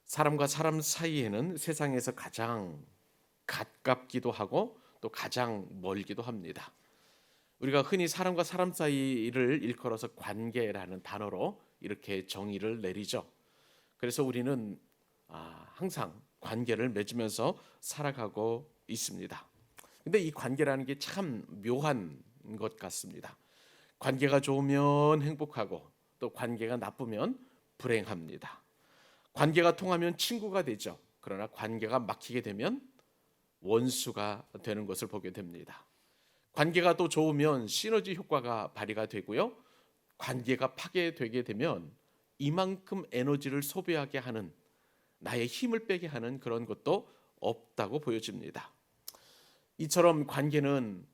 사람과 사람 사이에는 세상에서 가장 가깝기도 하고 또 가장 멀기도 합니다. 우리가 흔히 사람과 사람 사이를 일컬어서 관계라는 단어로 이렇게 정의를 내리죠. 그래서 우리는 항상 관계를 맺으면서 살아가고 있습니다. 근데 이 관계라는 게 참 묘한 것 같습니다. 관계가 좋으면 행복하고 또 관계가 나쁘면 불행합니다. 관계가 통하면 친구가 되죠. 그러나 관계가 막히게 되면 원수가 되는 것을 보게 됩니다. 관계가 또 좋으면 시너지 효과가 발휘가 되고요. 관계가 파괴되게 되면 이만큼 에너지를 소비하게 하는, 나의 힘을 빼게 하는 그런 것도 없다고 보여집니다. 이처럼 관계는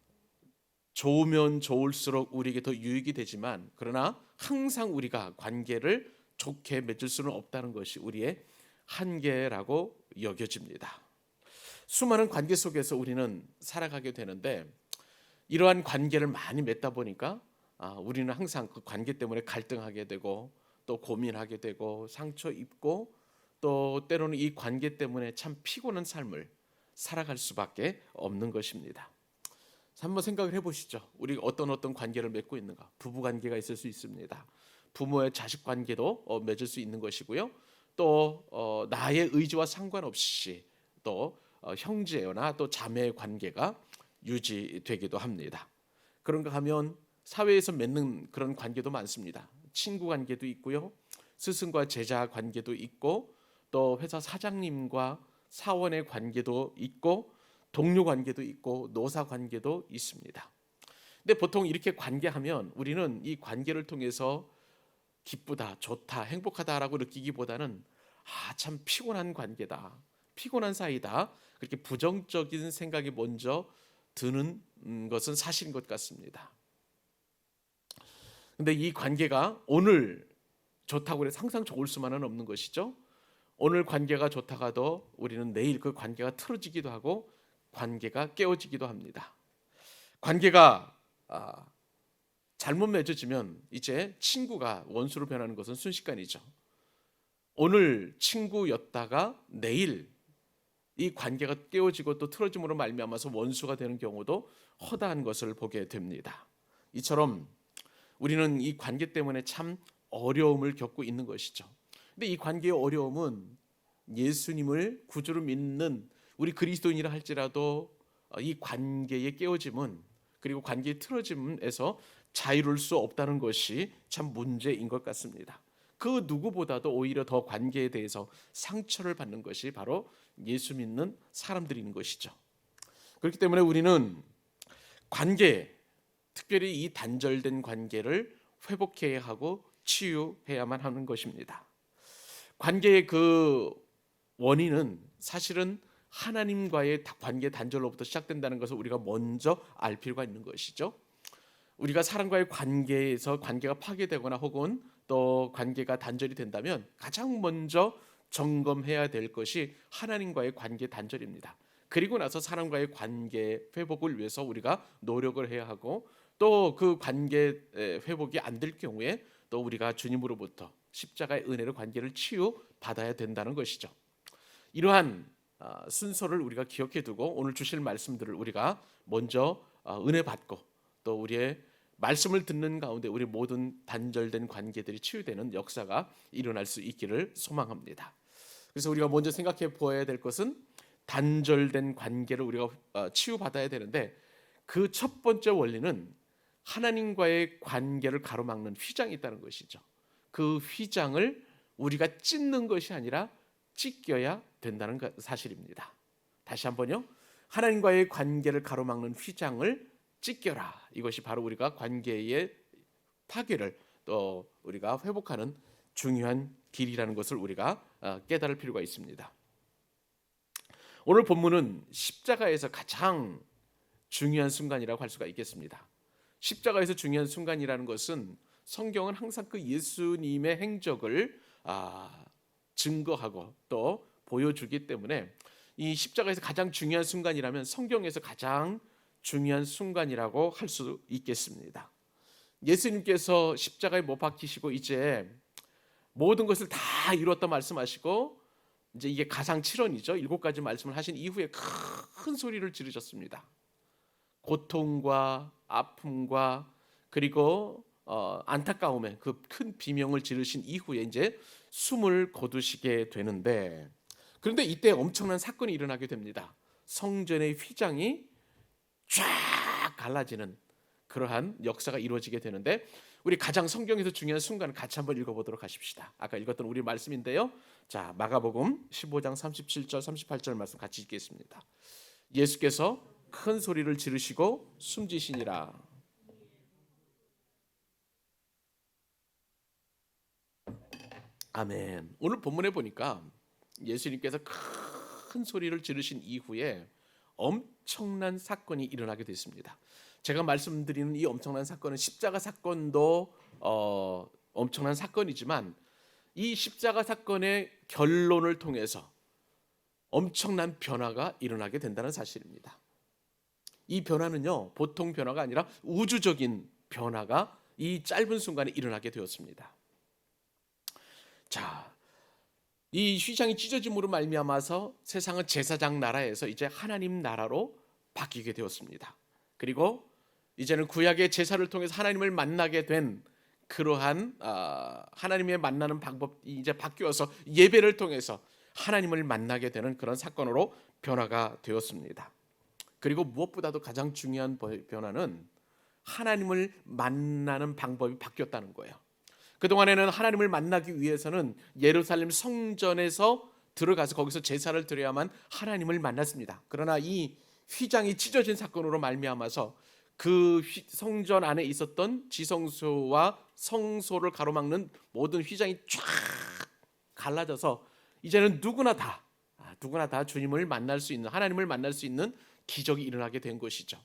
좋으면 좋을수록 우리에게 더 유익이 되지만, 그러나 항상 우리가 관계를 좋게 맺을 수는 없다는 것이 우리의 한계라고 여겨집니다. 수많은 관계 속에서 우리는 살아가게 되는데, 이러한 관계를 많이 맺다 보니까 우리는 항상 그 관계 때문에 갈등하게 되고 또 고민하게 되고 상처 입고 또 때로는 이 관계 때문에 참 피곤한 삶을 살아갈 수밖에 없는 것입니다. 한번 생각을 해보시죠. 우리 어떤 관계를 맺고 있는가? 부부 관계가 있을 수 있습니다. 부모의 자식 관계도 맺을 수 있는 것이고요. 또 나의 의지와 상관없이 또 형제나 또 자매의 관계가 유지되기도 합니다. 그런가 하면 사회에서 맺는 그런 관계도 많습니다. 친구 관계도 있고요. 스승과 제자 관계도 있고 또 회사 사장님과 사원의 관계도 있고 동료 관계도 있고 노사 관계도 있습니다. 근데 보통 이렇게 관계하면 우리는 이 관계를 통해서 기쁘다, 좋다, 행복하다라고 느끼기보다는 참 피곤한 관계다, 피곤한 사이다, 그렇게 부정적인 생각이 먼저 드는 것은 사실인 것 같습니다. 근데 이 관계가 오늘 좋다고 해서 항상 좋을 수만은 없는 것이죠. 오늘 관계가 좋다가도 우리는 내일 그 관계가 틀어지기도 하고 관계가 깨어지기도 합니다. 관계가 잘못 맺어지면 이제 친구가 원수로 변하는 것은 순식간이죠. 오늘 친구였다가 내일 이 관계가 깨어지고 또 틀어짐으로 말미암아서 원수가 되는 경우도 허다한 것을 보게 됩니다. 이처럼 우리는 이 관계 때문에 참 어려움을 겪고 있는 것이죠. 근데 이 관계의 어려움은 예수님을 구주로 믿는 우리 그리스도인이라 할지라도 이 관계의 깨어짐은, 그리고 관계의 틀어짐에서 자유로울 수 없다는 것이 참 문제인 것 같습니다. 그 누구보다도 오히려 더 관계에 대해서 상처를 받는 것이 바로 예수 믿는 사람들인 것이죠. 그렇기 때문에 우리는 관계, 특별히 이 단절된 관계를 회복해야 하고 치유해야만 하는 것입니다. 관계의 그 원인은 사실은 하나님과의 관계 단절로부터 시작된다는 것을 우리가 먼저 알 필요가 있는 것이죠. 우리가 사람과의 관계에서 관계가 파괴되거나 혹은 또 관계가 단절이 된다면 가장 먼저 점검해야 될 것이 하나님과의 관계 단절입니다. 그리고 나서 사람과의 관계 회복을 위해서 우리가 노력을 해야 하고, 또 그 관계 회복이 안 될 경우에 또 우리가 주님으로부터 십자가의 은혜로 관계를 치유 받아야 된다는 것이죠. 이러한 순서를 우리가 기억해 두고 오늘 주실 말씀들을 우리가 먼저 은혜 받고 또 우리의 말씀을 듣는 가운데 우리 모든 단절된 관계들이 치유되는 역사가 일어날 수 있기를 소망합니다. 그래서 우리가 먼저 생각해 보아야 될 것은 단절된 관계를 우리가 치유받아야 되는데, 그 첫 번째 원리는 하나님과의 관계를 가로막는 휘장이 있다는 것이죠. 그 휘장을 우리가 찢는 것이 아니라 찢겨야 된다는 사실입니다. 다시 한번요. 하나님과의 관계를 가로막는 휘장을 찢겨라. 이것이 바로 우리가 관계의 파괴를 또 우리가 회복하는 중요한 길이라는 것을 우리가 깨달을 필요가 있습니다. 오늘 본문은 십자가에서 가장 중요한 순간이라고 할 수가 있겠습니다. 십자가에서 중요한 순간이라는 것은 성경은 항상 그 예수님의 행적을 증거하고 또 보여주기 때문에 이 십자가에서 가장 중요한 순간이라면 성경에서 가장 중요한 순간이라고 할 수 있겠습니다. 예수님께서 십자가에 못 박히시고 이제 모든 것을 다 이루었다 말씀하시고 이제 이게 가상 7원이죠. 7가지 말씀을 하신 이후에 큰 소리를 지르셨습니다. 고통과 아픔과 그리고 안타까움에 그 큰 비명을 지르신 이후에 이제 숨을 거두시게 되는데, 그런데 이때 엄청난 사건이 일어나게 됩니다. 성전의 휘장이 쫙 갈라지는 그러한 역사가 이루어지게 되는데, 우리 가장 성경에서 중요한 순간을 같이 한번 읽어보도록 하십시다. 아까 읽었던 우리 말씀인데요. 자, 마가복음 15장 37절 38절 말씀 같이 읽겠습니다. 예수께서 큰 소리를 지르시고 숨지시니라. 아멘. 오늘 본문에 보니까 예수님께서 큰 소리를 지르신 이후에 엄청난 사건이 일어나게 됐습니다. 제가 말씀드리는 이 엄청난 사건은 십자가 사건도 엄청난 사건이지만, 이 십자가 사건의 결론을 통해서 엄청난 변화가 일어나게 된다는 사실입니다. 이 변화는요, 보통 변화가 아니라 우주적인 변화가 이 짧은 순간에 일어나게 되었습니다. 자, 이 휘장이 찢어짐으로 말미암아서 세상은 제사장 나라에서 이제 하나님 나라로 바뀌게 되었습니다. 그리고 이제는 구약의 제사를 통해서 하나님을 만나게 된 그러한 하나님의 만나는 방법이 이제 바뀌어서 예배를 통해서 하나님을 만나게 되는 그런 사건으로 변화가 되었습니다. 그리고 무엇보다도 가장 중요한 변화는 하나님을 만나는 방법이 바뀌었다는 거예요. 그동안에는 하나님을 만나기 위해서는 예루살렘 성전에서 들어가서 거기서 제사를 드려야만 하나님을 만났습니다. 그러나 이 휘장이 찢어진 사건으로 말미암아서 그 성전 안에 있었던 지성소와 성소를 가로막는 모든 휘장이 쫙 갈라져서 이제는 누구나 다 주님을 만날 수 있는, 하나님을 만날 수 있는 기적이 일어나게 된 것이죠.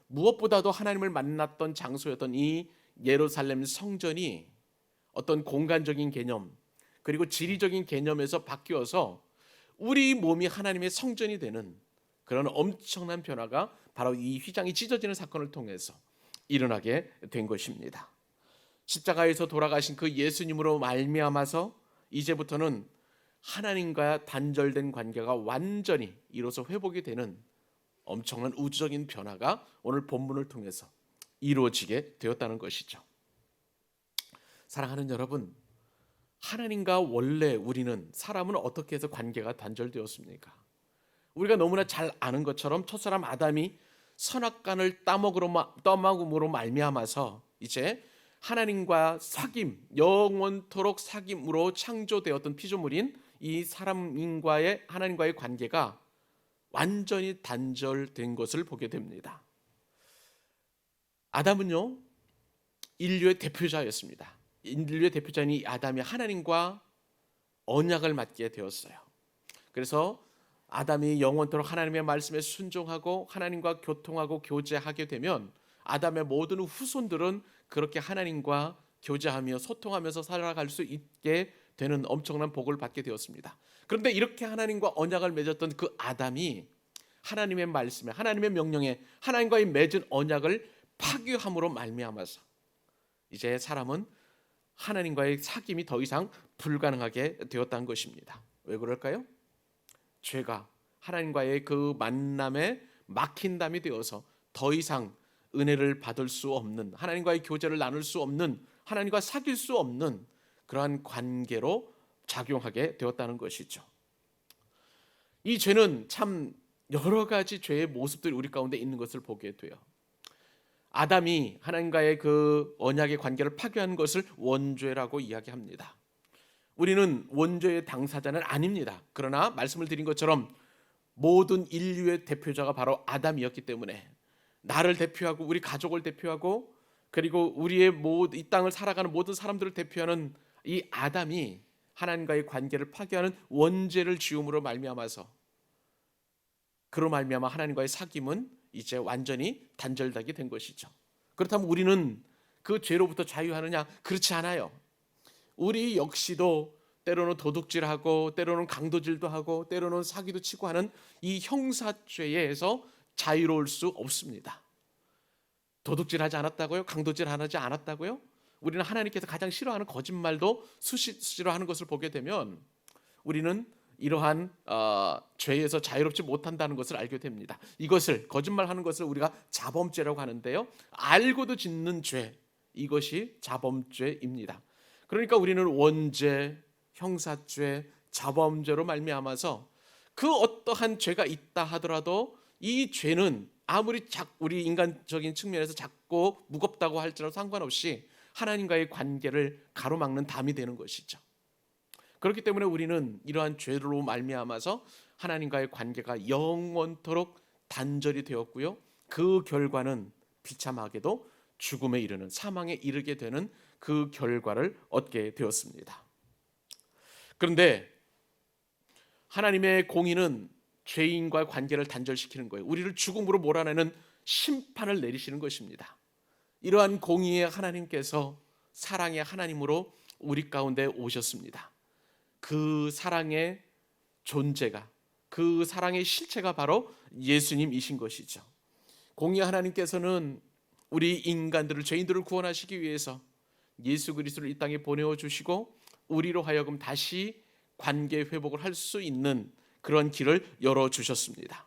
무엇보다도 하나님을 만났던 장소였던 이 예루살렘 성전이 어떤 공간적인 개념 그리고 지리적인 개념에서 바뀌어서 우리 몸이 하나님의 성전이 되는 그런 엄청난 변화가 바로 이 휘장이 찢어지는 사건을 통해서 일어나게 된 것입니다. 십자가에서 돌아가신 그 예수님으로 말미암아서 이제부터는 하나님과 단절된 관계가 완전히 이로써 회복이 되는 엄청난 우주적인 변화가 오늘 본문을 통해서 이루어지게 되었다는 것이죠. 사랑하는 여러분, 하나님과 원래 우리는, 사람은 어떻게 해서 관계가 단절되었습니까? 우리가 너무나 잘 아는 것처럼 첫사람 아담이 선악간을 따먹음으로 말미암아서 이제 하나님과 사귐, 영원토록 사귐으로 창조되었던 피조물인 이 사람과의 하나님과의 관계가 완전히 단절된 것을 보게 됩니다. 아담은요, 인류의 대표자였습니다. 인류의 대표자인 이 아담이 하나님과 언약을 맺게 되었어요. 그래서 아담이 영원토록 하나님의 말씀에 순종하고 하나님과 교통하고 교제하게 되면 아담의 모든 후손들은 그렇게 하나님과 교제하며 소통하면서 살아갈 수 있게 되는 엄청난 복을 받게 되었습니다. 그런데 이렇게 하나님과 언약을 맺었던 그 아담이 하나님의 말씀에, 하나님의 명령에, 하나님과의 맺은 언약을 파괴함으로 말미암아서 이제 사람은 하나님과의 사귐이 더 이상 불가능하게 되었다는 것입니다. 왜 그럴까요? 죄가 하나님과의 그 만남에 막힌담이 되어서 더 이상 은혜를 받을 수 없는, 하나님과의 교제를 나눌 수 없는, 하나님과 사귈 수 없는 그러한 관계로 작용하게 되었다는 것이죠. 이 죄는 참 여러 가지 죄의 모습들이 우리 가운데 있는 것을 보게 돼요. 아담이 하나님과의 그 언약의 관계를 파괴한 것을 원죄라고 이야기합니다. 우리는 원죄의 당사자는 아닙니다. 그러나 말씀을 드린 것처럼 모든 인류의 대표자가 바로 아담이었기 때문에 나를 대표하고 우리 가족을 대표하고 그리고 우리의 이 땅을 살아가는 모든 사람들을 대표하는 이 아담이 하나님과의 관계를 파괴하는 원죄를 지음으로 말미암아서, 그로 말미암아 하나님과의 사귐은 이제 완전히 단절되게 된 것이죠. 그렇다면 우리는 그 죄로부터 자유하느냐? 그렇지 않아요. 우리 역시도 때로는 도둑질하고 때로는 강도질도 하고 때로는 사기도 치고 하는 이 형사죄에서 자유로울 수 없습니다. 도둑질하지 않았다고요? 강도질하지 않았다고요? 우리는 하나님께서 가장 싫어하는 거짓말도 수시로 하는 것을 보게 되면 우리는 이러한 죄에서 자유롭지 못한다는 것을 알게 됩니다. 이것을 거짓말하는 것을 우리가 자범죄라고 하는데요. 알고도 짓는 죄, 이것이 자범죄입니다. 그러니까 우리는 원죄, 형사죄, 자범죄로 말미암아서 그 어떠한 죄가 있다 하더라도 이 죄는 아무리 우리 인간적인 측면에서 작고 무겁다고 할지라도 상관없이 하나님과의 관계를 가로막는 담이 되는 것이죠. 그렇기 때문에 우리는 이러한 죄로 말미암아서 하나님과의 관계가 영원토록 단절이 되었고요. 그 결과는 비참하게도 죽음에 이르는, 사망에 이르게 되는 그 결과를 얻게 되었습니다. 그런데 하나님의 공의는 죄인과 관계를 단절시키는 거예요. 우리를 죽음으로 몰아내는 심판을 내리시는 것입니다. 이러한 공의의 하나님께서 사랑의 하나님으로 우리 가운데 오셨습니다. 그 사랑의 존재가, 그 사랑의 실체가 바로 예수님이신 것이죠. 공의 하나님께서는 우리 인간들을, 죄인들을 구원하시기 위해서 예수 그리스도를 이 땅에 보내어 주시고 우리로 하여금 다시 관계 회복을 할 수 있는 그런 길을 열어 주셨습니다.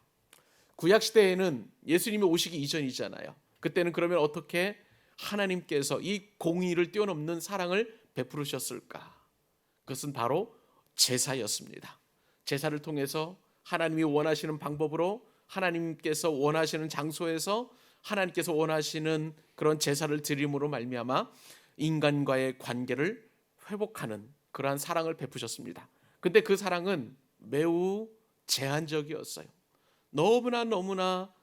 구약 시대에는 예수님이 오시기 이전이잖아요. 그때는 그러면 어떻게 하나님께서 이 공의를 뛰어넘는 사랑을 베푸셨을까? 그것은 바로 제사였습니다. 제사를 통해서 하나님이 원하시는 방법으로, 하나님께서 원하시는 장소에서 하나님께서 원하시는 그런 제사를 드림으로 말미암아 인간과의 관계를 회복하는 그러한 사랑을 베푸셨습니다. 근데 그 사랑은 매우 제한적이었어요. 너무나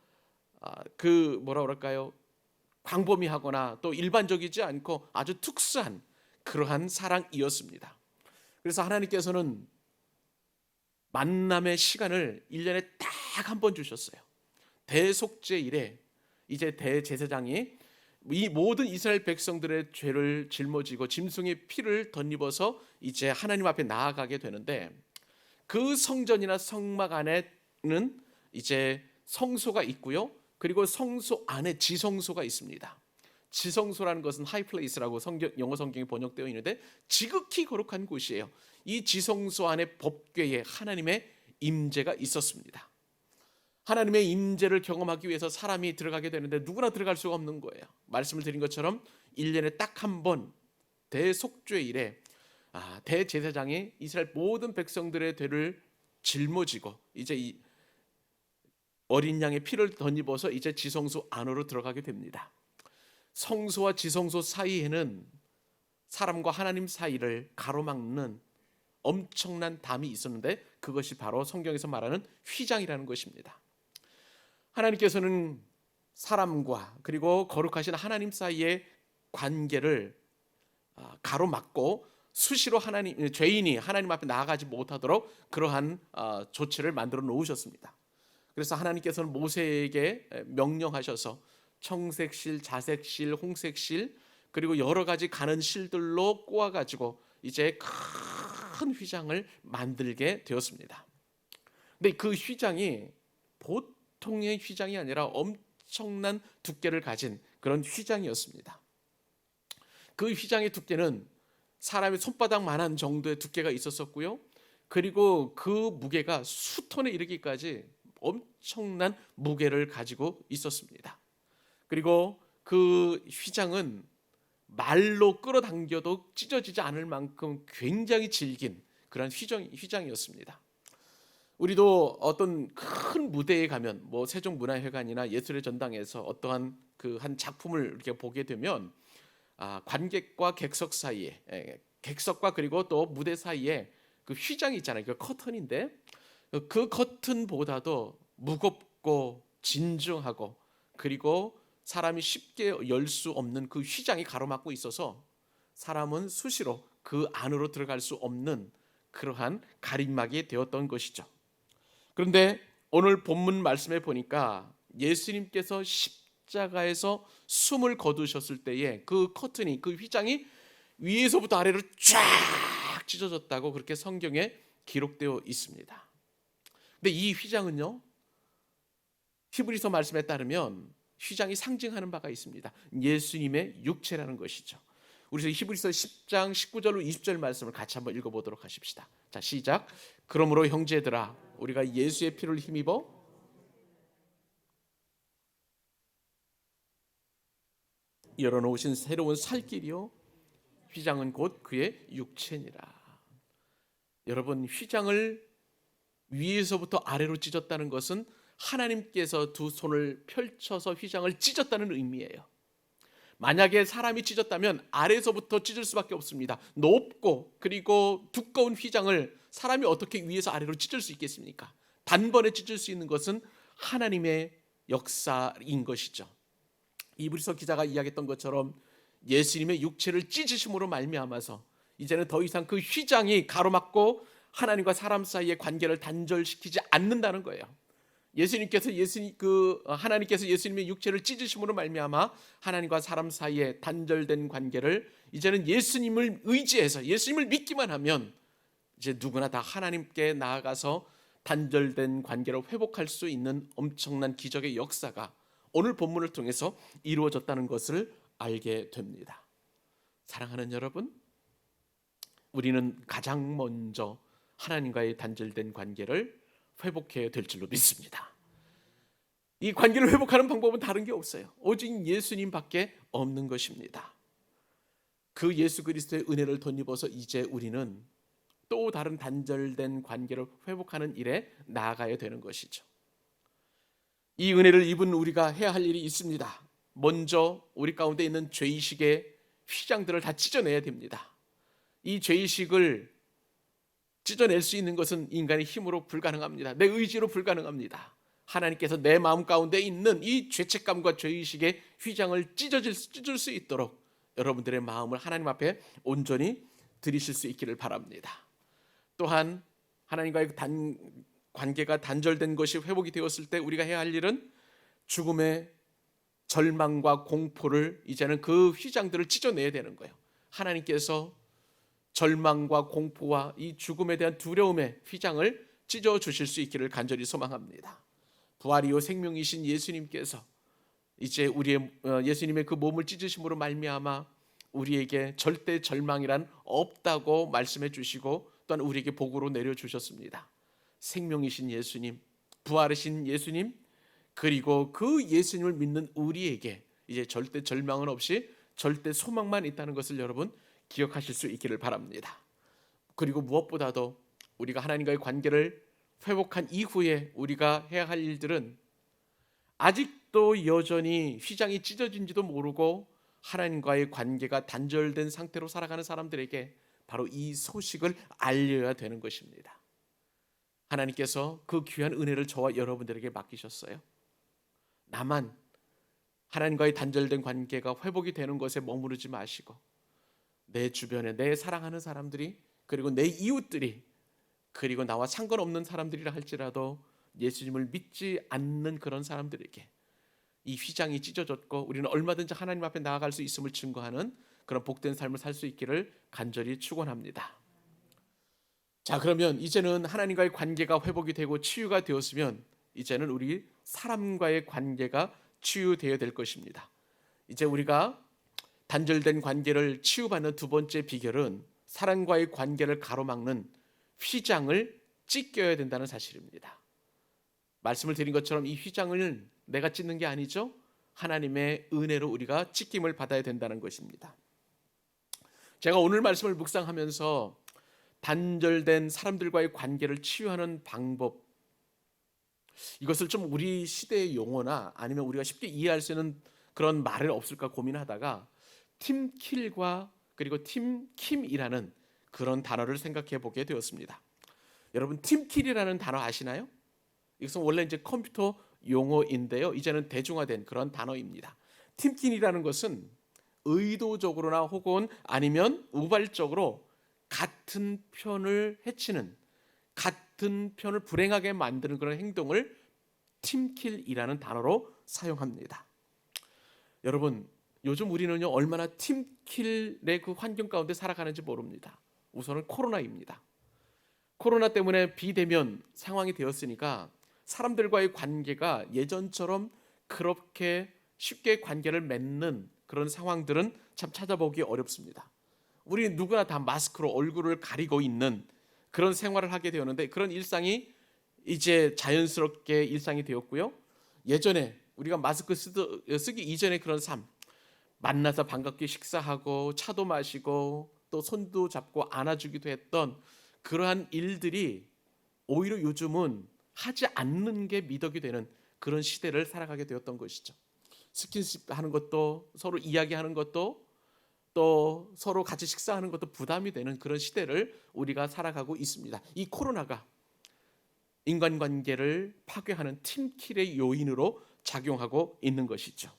광범위하거나 또 일반적이지 않고 아주 특수한 그러한 사랑이었습니다. 그래서 하나님께서는 만남의 시간을 1년에 딱 한 번 주셨어요. 대속죄일에 이제 대제사장이 이 모든 이스라엘 백성들의 죄를 짊어지고 짐승의 피를 덧입어서 이제 하나님 앞에 나아가게 되는데, 그 성전이나 성막 안에는 이제 성소가 있고요. 그리고 성소 안에 지성소가 있습니다. 지성소라는 것은 하이플레이스라고 영어 성경에 번역되어 있는데 지극히 거룩한 곳이에요. 이 지성소 안에 법궤에 하나님의 임재가 있었습니다. 하나님의 임재를 경험하기 위해서 사람이 들어가게 되는데 누구나 들어갈 수가 없는 거예요. 말씀을 드린 것처럼 1년에 딱 한 번 대속죄일에 대제사장이 이스라엘 모든 백성들의 죄를 짊어지고 이제 이 어린 양의 피를 덧입어서 이제 지성소 안으로 들어가게 됩니다. 성소와 지성소 사이에는 사람과 하나님 사이를 가로막는 엄청난 담이 있었는데 그것이 바로 성경에서 말하는 휘장이라는 것입니다. 하나님께서는 사람과 그리고 거룩하신 하나님 사이의 관계를 가로막고 수시로 죄인이 하나님 앞에 나아가지 못하도록 그러한 조치를 만들어 놓으셨습니다. 그래서 하나님께서는 모세에게 명령하셔서 청색실, 자색실, 홍색실 그리고 여러 가지 가는 실들로 꼬아가지고 이제 큰 휘장을 만들게 되었습니다. 근데 그 휘장이 보통의 휘장이 아니라 엄청난 두께를 가진 그런 휘장이었습니다. 그 휘장의 두께는 사람의 손바닥만한 정도의 두께가 있었었고요. 그리고 그 무게가 수톤에 이르기까지 엄청난 무게를 가지고 있었습니다. 그리고 그 휘장은 말로 끌어당겨도 찢어지지 않을 만큼 굉장히 질긴 그런 휘장이었습니다. 우리도 어떤 큰 무대에 가면 세종문화회관이나 예술의 전당에서 어떠한 한 작품을 이렇게 보게 되면 관객과 객석 사이에, 객석과 그리고 또 무대 사이에 그 휘장이 있잖아요. 그 커튼인데 그 커튼보다도 무겁고 진중하고 그리고 사람이 쉽게 열 수 없는 그 휘장이 가로막고 있어서 사람은 수시로 그 안으로 들어갈 수 없는 그러한 가림막이 되었던 것이죠. 그런데 오늘 본문 말씀에 보니까 예수님께서 십자가에서 숨을 거두셨을 때에 그 커튼이, 그 휘장이 위에서부터 아래로 쫙 찢어졌다고 그렇게 성경에 기록되어 있습니다. 근데 이 휘장은요, 히브리서 말씀에 따르면 휘장이 상징하는 바가 있습니다. 예수님의 육체라는 것이죠. 우리 히브리서 10장 19절로 20절 말씀을 같이 한번 읽어보도록 하십시다. 자, 시작. 그러므로 형제들아, 우리가 예수의 피를 힘입어 열어놓으신 새로운 살 길이요 휘장은 곧 그의 육체니라. 여러분, 휘장을 위에서부터 아래로 찢었다는 것은 하나님께서 두 손을 펼쳐서 휘장을 찢었다는 의미예요. 만약에 사람이 찢었다면 아래에서부터 찢을 수밖에 없습니다. 높고 그리고 두꺼운 휘장을 사람이 어떻게 위에서 아래로 찢을 수 있겠습니까? 단번에 찢을 수 있는 것은 하나님의 역사인 것이죠. 이브리서 기자가 이야기했던 것처럼 예수님의 육체를 찢으심으로 말미암아서 이제는 더 이상 그 휘장이 가로막고 하나님과 사람 사이의 관계를 단절시키지 않는다는 거예요. 하나님께서 예수님의 육체를 찢으심으로 말미암아 하나님과 사람 사이의 단절된 관계를 이제는 예수님을 의지해서 예수님을 믿기만 하면 이제 누구나 다 하나님께 나아가서 단절된 관계를 회복할 수 있는 엄청난 기적의 역사가 오늘 본문을 통해서 이루어졌다는 것을 알게 됩니다. 사랑하는 여러분, 우리는 가장 먼저 하나님과의 단절된 관계를 회복해야 될 줄로 믿습니다. 이 관계를 회복하는 방법은 다른 게 없어요. 오직 예수님밖에 없는 것입니다. 그 예수 그리스도의 은혜를 덧입어서 이제 우리는 또 다른 단절된 관계를 회복하는 일에 나아가야 되는 것이죠. 이 은혜를 입은 우리가 해야 할 일이 있습니다. 먼저 우리 가운데 있는 죄의식의 휘장들을 다 찢어내야 됩니다. 이 죄의식을 찢어낼 수 있는 것은 인간의 힘으로 불가능합니다. 내 의지로 불가능합니다. 하나님께서 내 마음 가운데 있는 이 죄책감과 죄의식의 휘장을 찢을 수 있도록 여러분들의 마음을 하나님 앞에 온전히 드리실 수 있기를 바랍니다. 또한 하나님과의 관계가 단절된 것이 회복이 되었을 때 우리가 해야 할 일은 죽음의 절망과 공포를 이제는 그 휘장들을 찢어내야 되는 거예요. 하나님께서 절망과 공포와 이 죽음에 대한 두려움의 휘장을 찢어 주실 수 있기를 간절히 소망합니다. 부활이요 생명이신 예수님께서 이제 예수님의 그 몸을 찢으심으로 말미암아 우리에게 절대 절망이란 없다고 말씀해 주시고 또한 우리에게 복으로 내려 주셨습니다. 생명이신 예수님, 부활하신 예수님, 그리고 그 예수님을 믿는 우리에게 이제 절대 절망은 없이 절대 소망만 있다는 것을 여러분 기억하실 수 있기를 바랍니다. 그리고 무엇보다도 우리가 하나님과의 관계를 회복한 이후에 우리가 해야 할 일들은 아직도 여전히 휘장이 찢어진지도 모르고 하나님과의 관계가 단절된 상태로 살아가는 사람들에게 바로 이 소식을 알려야 되는 것입니다. 하나님께서 그 귀한 은혜를 저와 여러분들에게 맡기셨어요. 나만 하나님과의 단절된 관계가 회복이 되는 것에 머무르지 마시고 내 주변에 내 사랑하는 사람들이 그리고 내 이웃들이 그리고 나와 상관없는 사람들이라 할지라도 예수님을 믿지 않는 그런 사람들에게 이 휘장이 찢어졌고 우리는 얼마든지 하나님 앞에 나아갈 수 있음을 증거하는 그런 복된 삶을 살 수 있기를 간절히 축원합니다. 자, 그러면 이제는 하나님과의 관계가 회복이 되고 치유가 되었으면 이제는 우리 사람과의 관계가 치유되어야 될 것입니다. 이제 우리가 단절된 관계를 치유받는 두 번째 비결은 사람과의 관계를 가로막는 휘장을 찢겨야 된다는 사실입니다. 말씀을 드린 것처럼 이 휘장을 내가 찢는 게 아니죠. 하나님의 은혜로 우리가 찢김을 받아야 된다는 것입니다. 제가 오늘 말씀을 묵상하면서 단절된 사람들과의 관계를 치유하는 방법, 이것을 좀 우리 시대의 용어나 아니면 우리가 쉽게 이해할 수 있는 그런 말은 없을까 고민하다가 팀킬과 그리고 팀킴이라는 그런 단어를 생각해 보게 되었습니다. 여러분, 팀킬이라는 단어 아시나요? 이것은 원래 이제 컴퓨터 용어인데요. 이제는 대중화된 그런 단어입니다. 팀킬이라는 것은 의도적으로나 혹은 아니면 우발적으로 같은 편을 해치는, 같은 편을 불행하게 만드는 그런 행동을 팀킬이라는 단어로 사용합니다. 여러분, 요즘 우리는요 얼마나 팀킬의 그 환경 가운데 살아가는지 모릅니다. 우선은 코로나입니다. 코로나 때문에 비대면 상황이 되었으니까 사람들과의 관계가 예전처럼 그렇게 쉽게 관계를 맺는 그런 상황들은 참 찾아보기 어렵습니다. 우리 누구나 다 마스크로 얼굴을 가리고 있는 그런 생활을 하게 되었는데 그런 일상이 이제 자연스럽게 일상이 되었고요. 예전에 우리가 마스크 쓰기 이전에 그런 삶, 만나서 반갑게 식사하고 차도 마시고 또 손도 잡고 안아주기도 했던 그러한 일들이 오히려 요즘은 하지 않는 게 미덕이 되는 그런 시대를 살아가게 되었던 것이죠. 스킨십 하는 것도, 서로 이야기하는 것도, 또 서로 같이 식사하는 것도 부담이 되는 그런 시대를 우리가 살아가고 있습니다. 이 코로나가 인간관계를 파괴하는 팀킬의 요인으로 작용하고 있는 것이죠.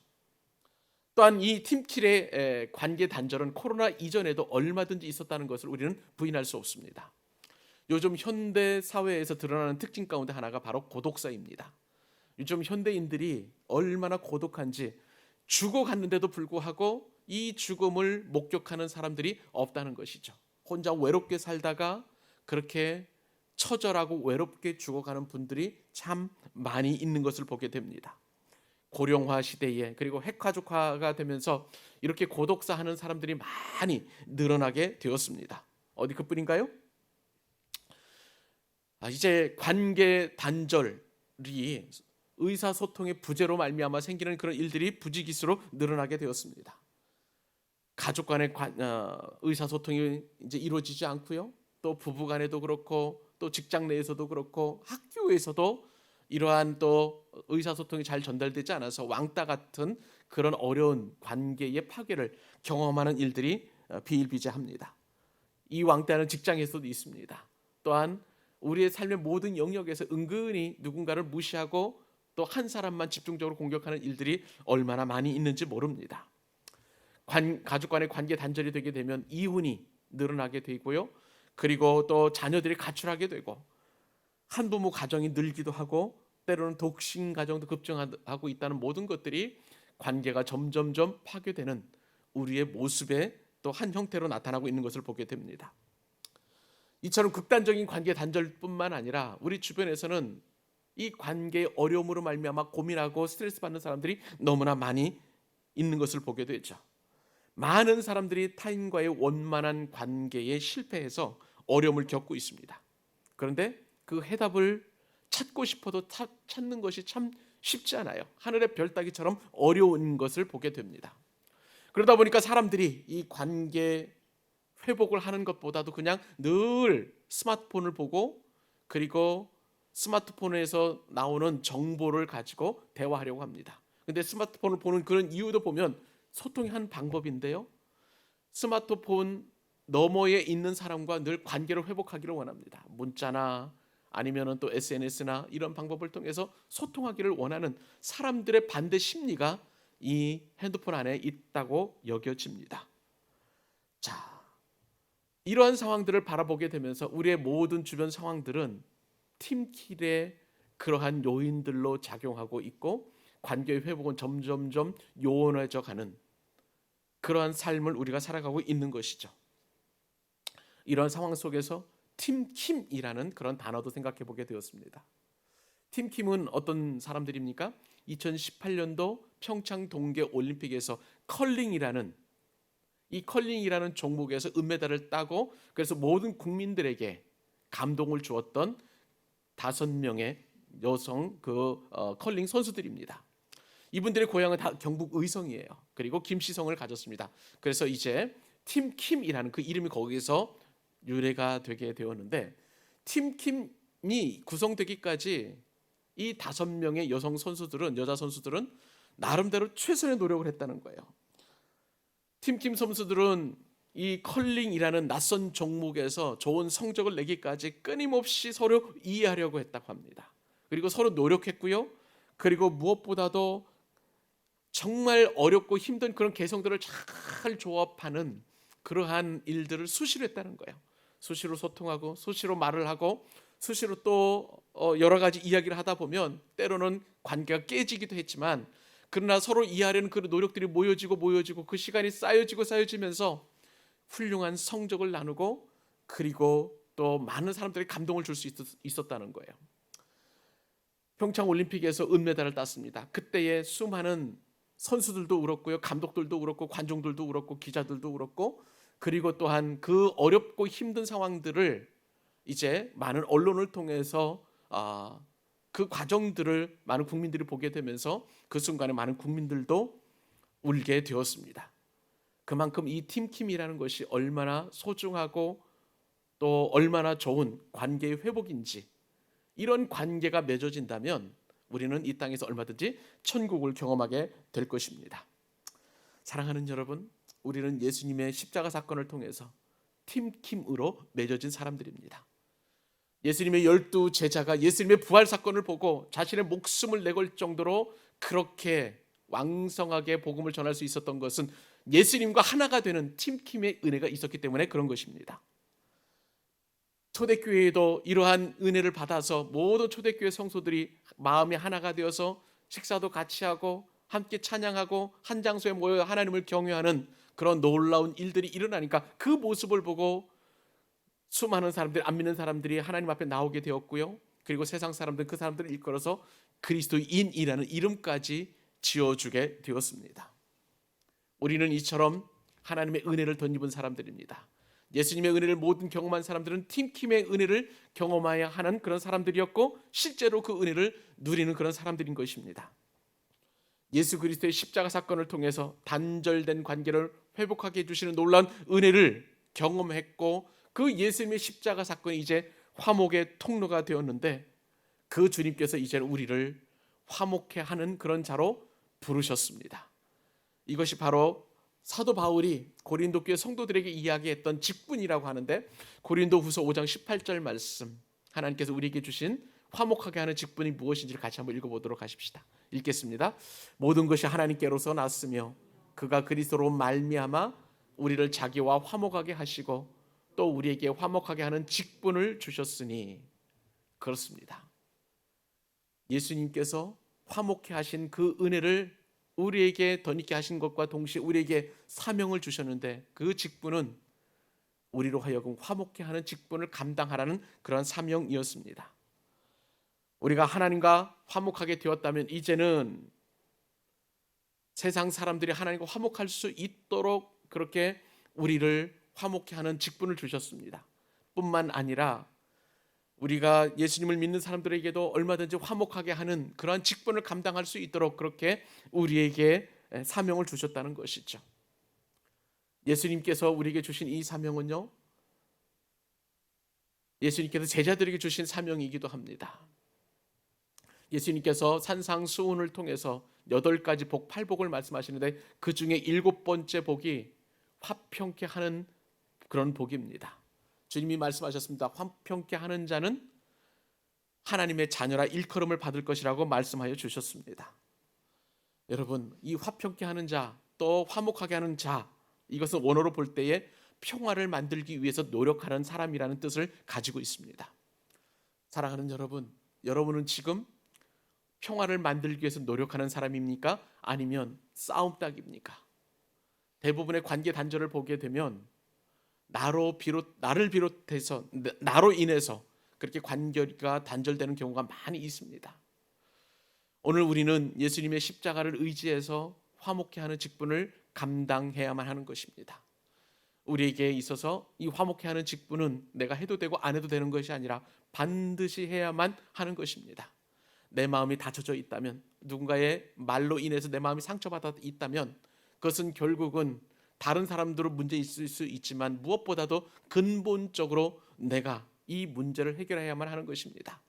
또한 이 팀킬의 관계 단절은 코로나 이전에도 얼마든지 있었다는 것을 우리는 부인할 수 없습니다. 요즘 현대 사회에서 드러나는 특징 가운데 하나가 바로 고독사입니다. 요즘 현대인들이 얼마나 고독한지, 죽어갔는데도 불구하고 이 죽음을 목격하는 사람들이 없다는 것이죠. 혼자 외롭게 살다가 그렇게 처절하고 외롭게 죽어가는 분들이 참 많이 있는 것을 보게 됩니다. 고령화 시대에, 그리고 핵가족화가 되면서 이렇게 고독사 하는 사람들이 많이 늘어나게 되었습니다. 어디 그뿐인가요? 이제 관계 단절이 의사소통의 부재로 말미암아 생기는 그런 일들이 부지기수로 늘어나게 되었습니다. 가족 간의 의사소통이 이제 이루어지지 않고요. 또 부부 간에도 그렇고, 또 직장 내에서도 그렇고, 학교에서도 이러한 또 의사소통이 잘 전달되지 않아서 왕따 같은 그런 어려운 관계의 파괴를 경험하는 일들이 비일비재합니다. 이 왕따는 직장에서도 있습니다. 또한 우리의 삶의 모든 영역에서 은근히 누군가를 무시하고 또 한 사람만 집중적으로 공격하는 일들이 얼마나 많이 있는지 모릅니다. 가족 간의 관계 단절이 되게 되면 이혼이 늘어나게 되고요. 그리고 또 자녀들이 가출하게 되고 한부모 가정이 늘기도 하고 때로는 독신 가정도 급증하고 있다는 모든 것들이 관계가 점점점 파괴되는 우리의 모습의 또 한 형태로 나타나고 있는 것을 보게 됩니다. 이처럼 극단적인 관계 단절뿐만 아니라 우리 주변에서는 이 관계의 어려움으로 말미암아 고민하고 스트레스 받는 사람들이 너무나 많이 있는 것을 보게 되죠. 많은 사람들이 타인과의 원만한 관계에 실패해서 어려움을 겪고 있습니다. 그런데 그 해답을 찾고 싶어도 찾는 것이 참 쉽지 않아요. 하늘의 별 따기처럼 어려운 것을 보게 됩니다. 그러다 보니까 사람들이 이 관계 회복을 하는 것보다도 그냥 늘 스마트폰을 보고, 그리고 스마트폰에서 나오는 정보를 가지고 대화하려고 합니다. 근데 스마트폰을 보는 그런 이유도 보면 소통의 한 방법인데요. 스마트폰 너머에 있는 사람과 늘 관계를 회복하기를 원합니다. 문자나 아니면은 또 SNS나 이런 방법을 통해서 소통하기를 원하는 사람들의 반대 심리가 이 핸드폰 안에 있다고 여겨집니다. 자, 이러한 상황들을 바라보게 되면서 우리의 모든 주변 상황들은 팀킬의 그러한 요인들로 작용하고 있고 관계의 회복은 점점점 요원해져 가는 그러한 삶을 우리가 살아가고 있는 것이죠. 이런 상황 속에서 팀킴이라는 그런 단어도 생각해 보게 되었습니다. 팀킴은 어떤 사람들입니까? 2018년도 평창 동계 올림픽에서 컬링이라는 종목에서 은메달을 따고 그래서 모든 국민들에게 감동을 주었던 5명의 여성 컬링 선수들입니다. 이분들의 고향은 다 경북 의성이에요. 그리고 김씨성을 가졌습니다. 그래서 이제 팀킴이라는 그 이름이 거기서 유래가 되게 되었는데, 팀킴이 구성되기까지 이 5명의 여자 선수들은 나름대로 최선의 노력을 했다는 거예요. 팀킴 선수들은 이 컬링이라는 낯선 종목에서 좋은 성적을 내기까지 끊임없이 서로 이해하려고 했다고 합니다. 그리고 서로 노력했고요. 그리고 무엇보다도 정말 어렵고 힘든 그런 개성들을 잘 조합하는 그러한 일들을 수시로 했다는 거예요. 수시로 소통하고 수시로 말을 하고 수시로 또 여러 가지 이야기를 하다 보면 때로는 관계가 깨지기도 했지만, 그러나 서로 이해하려는 그 노력들이 모여지고 그 시간이 쌓여지면서 훌륭한 성적을 나누고, 그리고 또 많은 사람들이 감동을 줄 수 있었다는 거예요. 평창 올림픽에서 은메달을 땄습니다. 그때의 수많은 선수들도 울었고요, 감독들도 울었고, 관중들도 울었고, 기자들도 울었고, 그리고 또한 그 어렵고 힘든 상황들을 이제 많은 언론을 통해서 그 과정들을 많은 국민들이 보게 되면서 그 순간에 많은 국민들도 울게 되었습니다. 그만큼 이 팀킴이라는 것이 얼마나 소중하고 또 얼마나 좋은 관계의 회복인지, 이런 관계가 맺어진다면 우리는 이 땅에서 얼마든지 천국을 경험하게 될 것입니다. 사랑하는 여러분, 우리는 예수님의 십자가 사건을 통해서 팀킴으로 맺어진 사람들입니다. 예수님의 12제자가 예수님의 부활 사건을 보고 자신의 목숨을 내걸 정도로 그렇게 왕성하게 복음을 전할 수 있었던 것은 예수님과 하나가 되는 팀킴의 은혜가 있었기 때문에 그런 것입니다. 초대교회에도 이러한 은혜를 받아서 모든 초대교회 성도들이 마음이 하나가 되어서 식사도 같이 하고 함께 찬양하고 한 장소에 모여 하나님을 경외하는 그런 놀라운 일들이 일어나니까 그 모습을 보고 수많은 사람들이, 안 믿는 사람들이 하나님 앞에 나오게 되었고요. 그리고 세상 사람들은 그 사람들을 일컬어서 그리스도인이라는 이름까지 지어주게 되었습니다. 우리는 이처럼 하나님의 은혜를 덧입은 사람들입니다. 예수님의 은혜를 모든 경험한 사람들은 팀킴의 은혜를 경험해야 하는 그런 사람들이었고, 실제로 그 은혜를 누리는 그런 사람들인 것입니다. 예수 그리스도의 십자가 사건을 통해서 단절된 관계를 회복하게 해주시는 놀라운 은혜를 경험했고, 그 예수님의 십자가 사건이 이제 화목의 통로가 되었는데, 그 주님께서 이제 우리를 화목해 하는 그런 자로 부르셨습니다. 이것이 바로 사도 바울이 고린도 교회 성도들에게 이야기했던 직분이라고 하는데, 고린도후서 5장 18절 말씀, 하나님께서 우리에게 주신 화목하게 하는 직분이 무엇인지를 같이 한번 읽어보도록 하십시다. 읽겠습니다. 모든 것이 하나님께로서 났으며 그가 그리스도로 말미암아 우리를 자기와 화목하게 하시고 또 우리에게 화목하게 하는 직분을 주셨으니. 그렇습니다. 예수님께서 화목해 하신 그 은혜를 우리에게 덧입게 하신 것과 동시에 우리에게 사명을 주셨는데, 그 직분은 우리로 하여금 화목해 하는 직분을 감당하라는 그런 사명이었습니다. 우리가 하나님과 화목하게 되었다면 이제는 세상 사람들이 하나님과 화목할 수 있도록 그렇게 우리를 화목해 하는 직분을 주셨습니다. 뿐만 아니라 우리가 예수님을 믿는 사람들에게도 얼마든지 화목하게 하는 그러한 직분을 감당할 수 있도록 그렇게 우리에게 사명을 주셨다는 것이죠. 예수님께서 우리에게 주신 이 사명은요, 예수님께서 제자들에게 주신 사명이기도 합니다. 예수님께서 산상수훈을 통해서 8가지 복, 8복을 말씀하시는데 그 중에 7번째 복이 화평케 하는 그런 복입니다. 주님이 말씀하셨습니다. 화평케 하는 자는 하나님의 자녀라 일컬음을 받을 것이라고 말씀하여 주셨습니다. 여러분, 이 화평케 하는 자, 또 화목하게 하는 자, 이것은 원어로 볼 때에 평화를 만들기 위해서 노력하는 사람이라는 뜻을 가지고 있습니다. 사랑하는 여러분, 여러분은 지금 평화를 만들기 위해서 노력하는 사람입니까? 아니면 싸움닭입니까? 대부분의 관계 단절을 보게 되면 나를 비롯해서 나로 인해서 그렇게 관계가 단절되는 경우가 많이 있습니다. 오늘 우리는 예수님의 십자가를 의지해서 화목케 하는 직분을 감당해야만 하는 것입니다. 우리에게 있어서 이 화목케 하는 직분은 내가 해도 되고 안 해도 되는 것이 아니라 반드시 해야만 하는 것입니다. 내 마음이 다쳐져 있다면, 누군가의 말로 인해서 내 마음이 상처받아 있다면, 그것은 결국은 다른 사람들로 문제 있을 수 있지만 무엇보다도 근본적으로 내가 이 문제를 해결해야만 하는 것입니다.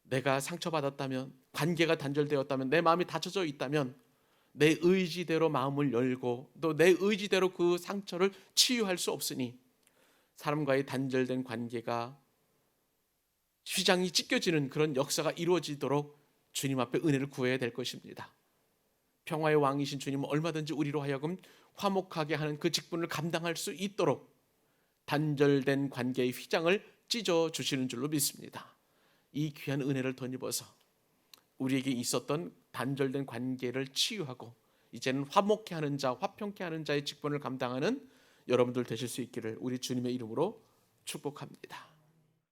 내가 상처받았다면, 관계가 단절되었다면, 내 마음이 다쳐져 있다면 내 의지대로 마음을 열고 또 내 의지대로 그 상처를 치유할 수 없으니 사람과의 단절된 관계가 휘장이 찢겨지는 그런 역사가 이루어지도록 주님 앞에 은혜를 구해야 될 것입니다. 평화의 왕이신 주님은 얼마든지 우리로 하여금 화목하게 하는 그 직분을 감당할 수 있도록 단절된 관계의 휘장을 찢어주시는 줄로 믿습니다. 이 귀한 은혜를 덧입어서 우리에게 있었던 단절된 관계를 치유하고 이제는 화목케 하는 자, 화평케 하는 자의 직분을 감당하는 여러분들 되실 수 있기를 우리 주님의 이름으로 축복합니다.